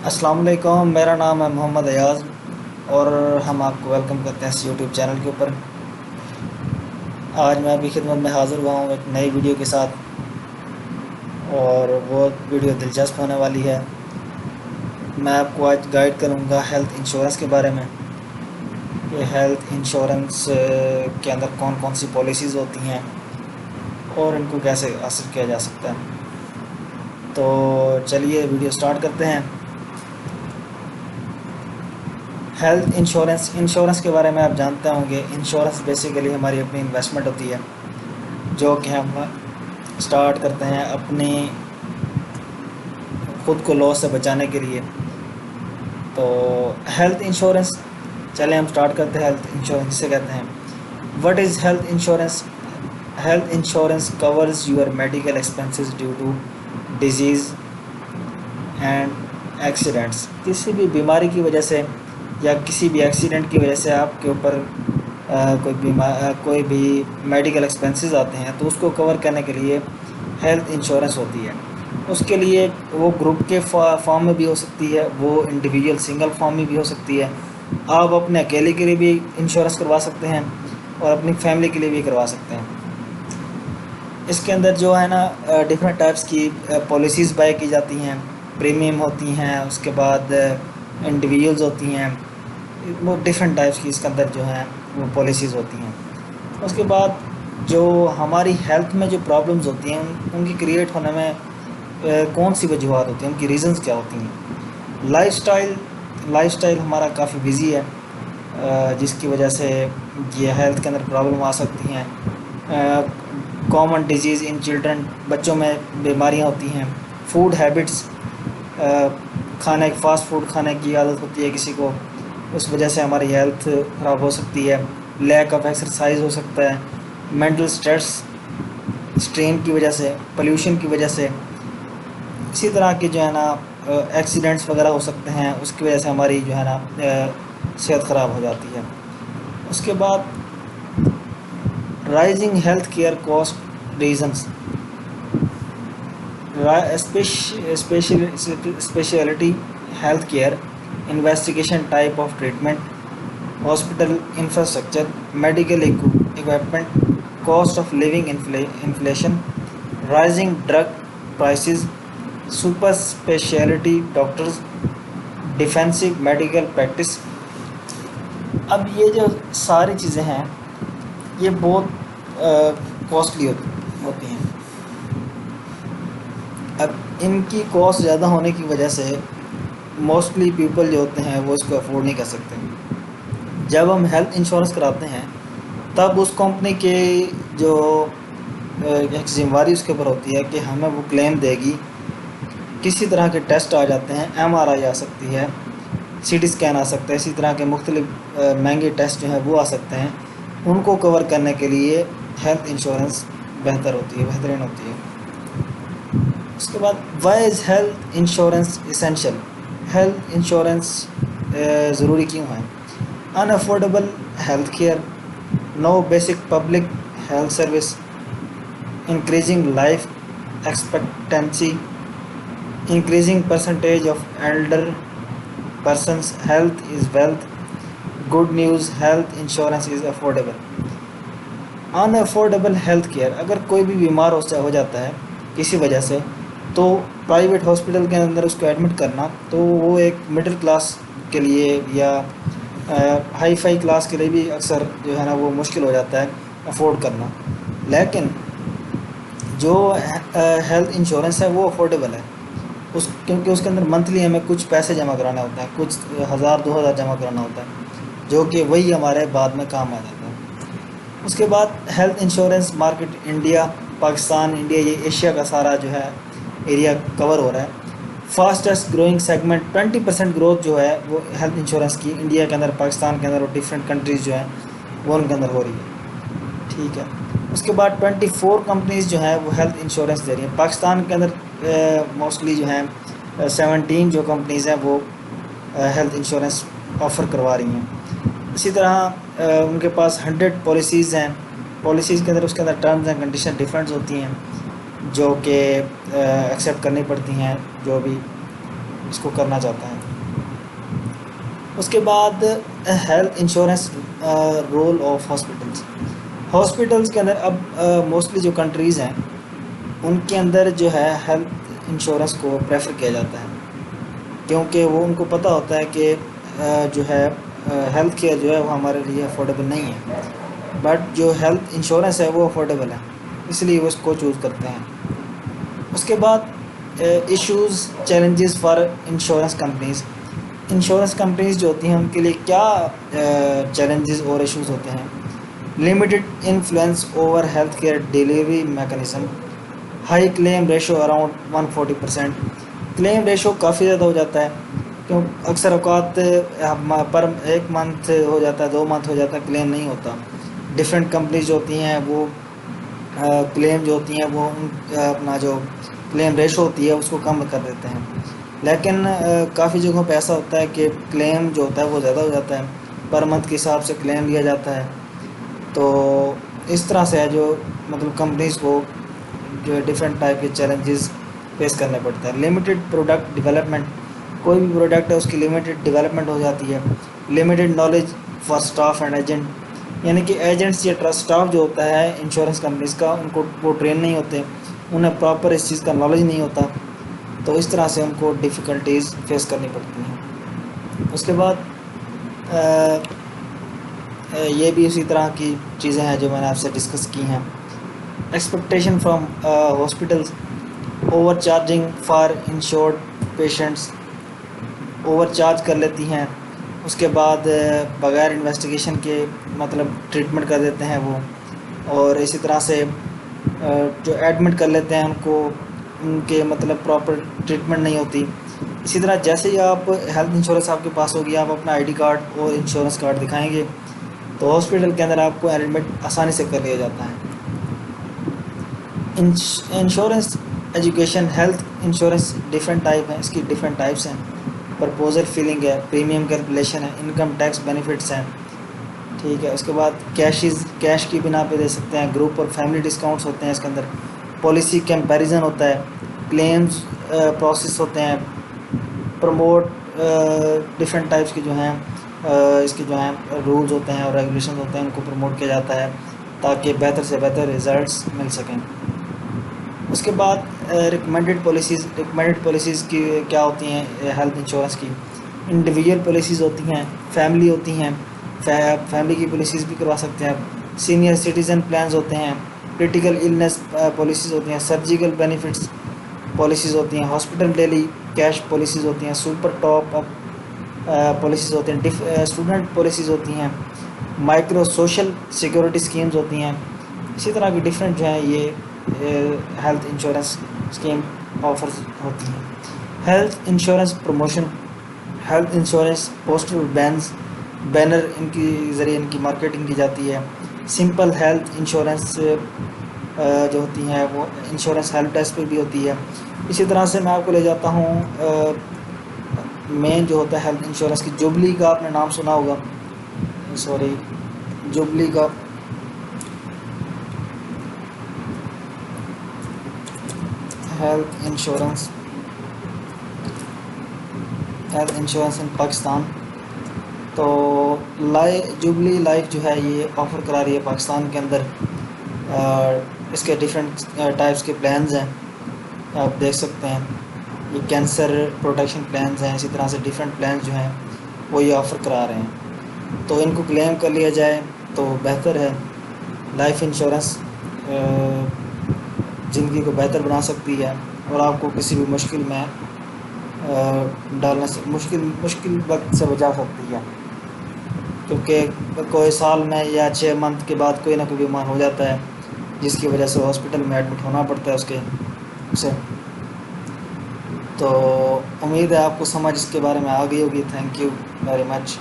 अस्सलाम वालेकुम। मेरा नाम है मोहम्मद अयाज़ और हम आपको वेलकम करते हैं इस यूट्यूब चैनल के ऊपर। आज मैं आपकी खिदमत में हाज़िर हुआ हूँ एक नई वीडियो के साथ और वो वीडियो दिलचस्प होने वाली है। मैं आपको आज गाइड करूँगा हेल्थ इंश्योरेंस के बारे में कि हेल्थ इंश्योरेंस के अंदर कौन कौन सी पॉलिसीज़ होती हैं और इनको कैसे हासिल किया जा सकता है। तो चलिए वीडियो स्टार्ट करते हैं। हेल्थ इंश्योरेंस के बारे में आप जानते होंगे। इंश्योरेंस बेसिकली हमारी अपनी इन्वेस्टमेंट होती है जो कि हम स्टार्ट करते हैं अपनी ख़ुद को लॉस से बचाने के लिए। तो हेल्थ इंश्योरेंस, चलें हम स्टार्ट करते हैं। हेल्थ इंश्योरेंस किसे कहते हैं? What is health insurance? Health insurance covers your medical expenses due to disease and accidents. किसी भी बीमारी की वजह से या किसी भी एक्सीडेंट की वजह से आपके ऊपर कोई भी मेडिकल एक्सपेंसेस आते हैं तो उसको कवर करने के लिए हेल्थ इंश्योरेंस होती है। उसके लिए वो ग्रुप के फॉर्म में भी हो सकती है, वो इंडिविजुअल सिंगल फॉर्म में भी हो सकती है। आप अपने अकेले के लिए भी इंश्योरेंस करवा सकते हैं और अपनी फैमिली के लिए भी करवा सकते हैं। इसके अंदर जो है ना डिफरेंट टाइप्स की पॉलिसीज़ बाय की जाती हैं। प्रीमियम होती हैं, उसके बाद इंडिविजुअल्स होती हैं, वो डिफरेंट टाइप्स की इसके अंदर जो है वो पॉलिसीज़ होती हैं। उसके बाद जो हमारी हेल्थ में जो प्रॉब्लम्स होती हैं उनकी क्रिएट होने में कौन सी वजूहत होती हैं, उनकी रीज़न्स क्या होती हैं। लाइफस्टाइल हमारा काफ़ी बिजी है जिसकी वजह से ये हेल्थ के अंदर प्रॉब्लम आ सकती हैं। कॉमन डिजीज़ इन चिल्ड्रन, बच्चों में बीमारियां होती हैं। फूड हैबिट्स, खाने फास्ट फूड खाने की आदत होती है किसी को, उस वजह से हमारी हेल्थ ख़राब हो सकती है। लैक ऑफ एक्सरसाइज हो सकता है। मेंटल स्ट्रेन की वजह से, पोल्यूशन की वजह से, इसी तरह के जो है ना एक्सीडेंट्स वगैरह हो सकते हैं, उसकी वजह से हमारी जो है ना सेहत ख़राब हो जाती है। उसके बाद rising health care cost reasons, speciality health care, investigation type of treatment, hospital infrastructure, medical equipment, cost of living inflation, rising drug prices, super speciality doctors, defensive medical practice. अब ये जो सारी चीज़ें हैं ये बहुत कॉस्टली होती हैं। अब इनकी कॉस्ट ज़्यादा होने की वजह से मोस्टली पीपल जो होते हैं वो इसको अफोर्ड नहीं कर सकते। जब हम हेल्थ इंश्योरेंस कराते हैं तब उस कंपनी के जो एक जिम्मेवारी उसके ऊपर होती है कि हमें वो क्लेम देगी। किसी तरह के टेस्ट आ जाते हैं, MRI आ सकती है, CT स्कैन आ सकता है, इसी तरह के मुख्तलिफ महंगे टेस्ट जो हैं वो आ सकते हैं। उनको कवर करने के लिए हेल्थ इंश्योरेंस बेहतरीन होती है। उसके बाद why is health insurance essential? Health insurance ज़रूरी क्यों है? Unaffordable health care, no basic public health service, increasing life expectancy, increasing percentage of elder persons, health is wealth, good news, health insurance is affordable। Unaffordable health care, अगर कोई भी बीमार हो जाता है किसी वजह से तो प्राइवेट हॉस्पिटल के अंदर उसको एडमिट करना तो वो एक मिडिल क्लास के लिए या हाई फाई क्लास के लिए भी अक्सर जो है ना वो मुश्किल हो जाता है अफोर्ड करना। लेकिन जो हेल्थ इंश्योरेंस है वो अफोर्डेबल है क्योंकि उसके अंदर मंथली हमें कुछ पैसे जमा कराना होता है, कुछ 1000-2000 जमा कराना होता है जो कि वही हमारे बाद में काम आ जाता है। उसके बाद health insurance market India, Pakistan, India, ये एशिया का सारा जो है एरिया कवर हो रहा है। फास्टेस्ट ग्रोइंग सेगमेंट, 20% ग्रोथ जो है वो हेल्थ इंश्योरेंस की इंडिया के अंदर, पाकिस्तान के अंदर और डिफरेंट कंट्रीज़ जो हैं वो उनके अंदर हो रही है। ठीक है। उसके बाद 24 कंपनीज़ जो हैं वो हेल्थ इंश्योरेंस दे रही हैं। पाकिस्तान के अंदर मोस्टली जो हैं 17 जो कंपनीज़ हैं वो हेल्थ इंश्योरेंस ऑफ़र करवा रही हैं। इसी तरह उनके पास 100 पॉलिसीज़ हैं। पॉलिसीज़ के अंदर उसके अंदर टर्म्स एंड कंडीशन डिफरेंट होती हैं जो कि एक्सेप्ट करनी पड़ती हैं जो भी इसको करना चाहता है। उसके बाद health insurance role of hospitals. Hospitals के अंदर अब मोस्टली जो कंट्रीज़ हैं उनके अंदर जो है हेल्थ इंश्योरेंस को प्रेफर किया जाता है, क्योंकि वो उनको पता होता है कि जो है हेल्थ केयर जो है वो हमारे लिए अफोर्डेबल नहीं है, बट जो हेल्थ इंश्योरेंस है वो अफोर्डेबल है, इसलिए वो इसको चूज़ करते हैं। उसके बाद issues challenges for insurance companies. Insurance companies जो होती हैं उनके लिए क्या चैलेंजेस और इश्यूज़ होते हैं। Limited influence over health care delivery mechanism, high claim ratio around 140%। Claim ratio काफ़ी ज़्यादा हो जाता है, क्यों अक्सर अवकात पर 1 मंथ हो जाता है, 2 मंथ हो जाता है, क्लेम नहीं होता। डिफरेंट कंपनीज जो होती हैं वो क्लेम जो होती हैं वो अपना जो क्लेम रेशो होती है उसको कम कर देते हैं, लेकिन काफ़ी जगहों पे ऐसा होता है कि क्लेम जो होता है वो ज़्यादा हो जाता है, पर मंथ के हिसाब से क्लेम लिया जाता है। तो इस तरह से है जो मतलब कंपनीज़ को जो है डिफरेंट टाइप के चैलेंजेस फेस करने पड़ते हैं। लिमिटेड प्रोडक्ट डेवलपमेंट, कोई भी प्रोडक्ट है उसकी लिमिटेड डेवलपमेंट हो जाती है। Limited knowledge for staff and agent, यानी कि एजेंट्स या ट्रस्ट स्टाफ जो होता है इंश्योरेंस कंपनीज़ का, उनको वो ट्रेन नहीं होते, उन्हें प्रॉपर इस चीज़ का नॉलेज नहीं होता, तो इस तरह से उनको डिफ़िकल्टीज़ फेस करनी पड़ती हैं। उसके बाद ये भी उसी तरह की चीज़ें हैं जो मैंने आपसे डिस्कस की हैं। Expectation from hospitals, over charging for insured patients, over charge कर लेती हैं। उसके बाद बग़ैर इन्वेस्टिगेशन के मतलब ट्रीटमेंट कर देते हैं वो, और इसी तरह से जो एडमिट कर लेते हैं उनको उनके मतलब प्रॉपर ट्रीटमेंट नहीं होती। इसी तरह जैसे ही आप हेल्थ इंश्योरेंस आपके पास होगी, आप अपना आईडी कार्ड और इंश्योरेंस कार्ड दिखाएंगे तो हॉस्पिटल के अंदर आपको एडमिट आसानी से कर लिया जाता है। Insurance education, health insurance different type हैं, इसकी डिफरेंट टाइप्स हैं। प्रपोजल फिलिंग है, प्रीमियम कैलकुलेशन है, इनकम टैक्स बेनिफिट्स हैं, ठीक है। उसके बाद कैश की बिना पे दे सकते हैं, ग्रुप और फैमिली डिस्काउंट्स होते हैं इसके अंदर, पॉलिसी कंपैरिजन होता है, क्लेम्स प्रोसेस होते हैं, प्रमोट डिफरेंट टाइप्स के जो हैं इसके जो हैं रूल्स होते हैं और रेगुलेशन होते हैं, उनको प्रमोट किया जाता है ताकि बेहतर से बेहतर रिज़ल्ट्स मिल सकें। उसके बाद रिकमेंडेड पॉलिसीज़ की क्या होती हैं हेल्थ इंश्योरेंस की। इंडिविजुअल पॉलिसीज़ होती हैं, फैमिली होती हैं, फैमिली की पॉलिसीज़ भी करवा सकते हैं। सीनियर सिटीज़न प्लान्स होते हैं, क्रिटिकल इलनेस पॉलिसीज़ होती हैं, सर्जिकल बेनिफिट्स पॉलिसीज़ होती हैं, हॉस्पिटल डेली कैश पॉलिसीज़ होती हैं, सुपर टॉप अप पॉलिसीज़ होती हैं, स्टूडेंट पॉलिसीज़ होती हैं, माइक्रो सोशल सिक्योरिटी स्कीम्स होती हैं। इसी तरह की डिफरेंट जो है ये हेल्थ इंश्योरेंस स्कीम ऑफर्स होती हैं। Health insurance promotion, health insurance poster banner इनकी ज़रिए इनकी मार्केटिंग की जाती है। सिंपल हेल्थ इंश्योरेंस जो होती हैं वो इंश्योरेंस हेल्प डेस्क पे भी होती है। इसी तरह से मैं आपको ले जाता हूँ मेन जो होता है हेल्थ इंश्योरेंस की, जुबली का आपने नाम सुना होगा, सॉरी जुबली का, हेल्थ इंश्योरेंस इन पाकिस्तान। तो जुबली लाइफ जो है ये ऑफ़र करा रही है पाकिस्तान के अंदर। इसके डिफरेंट टाइप्स के प्लान्स हैं, आप देख सकते हैं, ये कैंसर प्रोटेक्शन प्लान्स हैं। इसी तरह से डिफरेंट प्लान्स जो हैं वो ये ऑफ़र करा रहे हैं, तो इनको क्लेम कर लिया जाए तो बेहतर है। लाइफ इंश्योरेंस ज़िंदगी को बेहतर बना सकती है और आपको किसी भी मुश्किल में डालने से मुश्किल वक्त से बचा सकती है, क्योंकि कोई साल में या 6 मंथ के बाद कोई ना कोई बीमार हो जाता है जिसकी वजह से हॉस्पिटल में एडमिट होना पड़ता है उसे। तो उम्मीद है आपको समझ इसके बारे में आ गई होगी। Thank you very much.